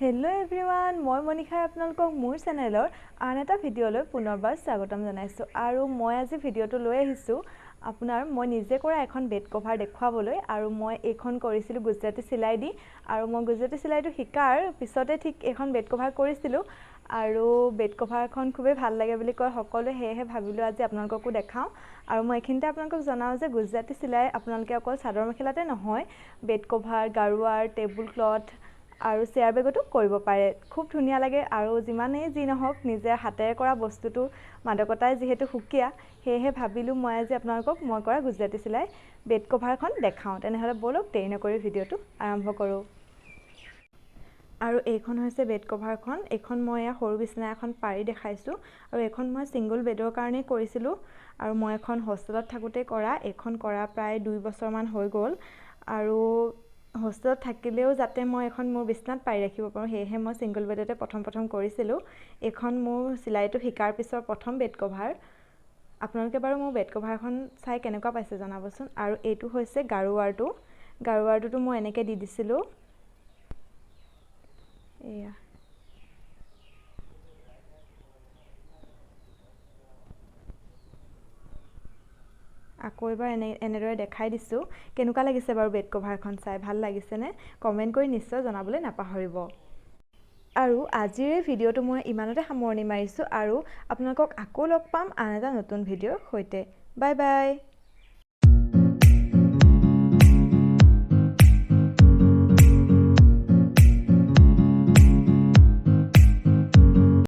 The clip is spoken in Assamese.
हेलो एवरीवन মই মনিষাই আপোনালোকক মোৰ চেনেলৰ আন এটা ভিডিঅ'লৈ পুনৰবাৰ স্বাগতম জনাইছো আৰু মই আজি ভিডিঅ'টো লৈ আহিছো আপোনাৰ মই নিজে কৰা এখন বেড কভাৰ দেখুৱাবলৈ আৰু মই এখন কৰিছিলো গুজৰাটী চিলাই দি আৰু মই গুজৰাটী চিলাইটো শিকাৰ পিছতে ঠিক এখন বেড কভাৰ কৰিছিলো আৰু বেড কভাৰখন খুবেই ভাল লাগে বুলি কয় সকলোৱে হেহে ভাবিলো আজি আপোনালোককো দেখাও আৰু মই এখিনতে আপোনালোকক জনাও যে গুজৰাটী চিলাই আপোনালোকে অকল চাদৰ মেখেলাতে নহয় বেড কভাৰ গাৰুৱাৰ টেবুল ক্লথ আৰু চেয়াৰ বেগটো কৰিব পাৰে খুব ধুনিয়া লাগে আৰু যিমানেই যি নহওক নিজে হাতেৰে কৰা বস্তুটো মাদকতাই যেহেতু হুকিয়া হেহে ভাবিলো মই আজি আপোনালোকক মই কৰা গুজৰাটী চিলাই বেড কভাৰখন দেখাও তেনেহলে বলক দেৰি নকৰি ভিডিঅ'টো আৰম্ভ কৰো আৰু এইখন হৈছে বেড কভাৰখন এখন মই সৰু বিছনা এখন পাৰি দেখাইছো আৰু এখন মই সিঙ্গল বেডৰ কাৰণে কৰিছিলো আৰু মই এখন হোষ্টেলত থাকোতে কৰা এখন কৰা প্ৰায় 2 বছৰ মান হৈ গল আৰু হোষ্টেলত থাকিলেও যাতে মই এখন মোৰ বিছনাত পাই ৰাখিব পাৰো হেহে মই সিঙ্গল বেডতে প্ৰথম কৰিছিলো এখন মোৰ চিলাইটো শিকাৰ পিছৰ প্ৰথম বেড কভাৰ আপোনালোকে বাৰু মোৰ বেড কভাৰখন চাই কেনেকুৱা পাইছে জনাবচোন আৰু এইটো হৈছে গাৰুৱাৰটো মই এনেকৈ দি দিছিলো এয়া আকৌ এবাৰ এনেদৰে দেখাই দিছো কেনেকুৱা লাগিছে বাৰু বেড কভাৰখন চাই ভাল লাগিছে নে কমেন্ট কৰি নিশ্চয় জনাবলৈ নাপাহৰিব আৰু আজিৰ এই ভিডিঅ'টো মই ইমানতে সামৰণি মাৰিছো আৰু আপোনালোকক আকৌ লগ পাম আন এটা নতুন ভিডিঅ'ৰ সৈতে বাই বাই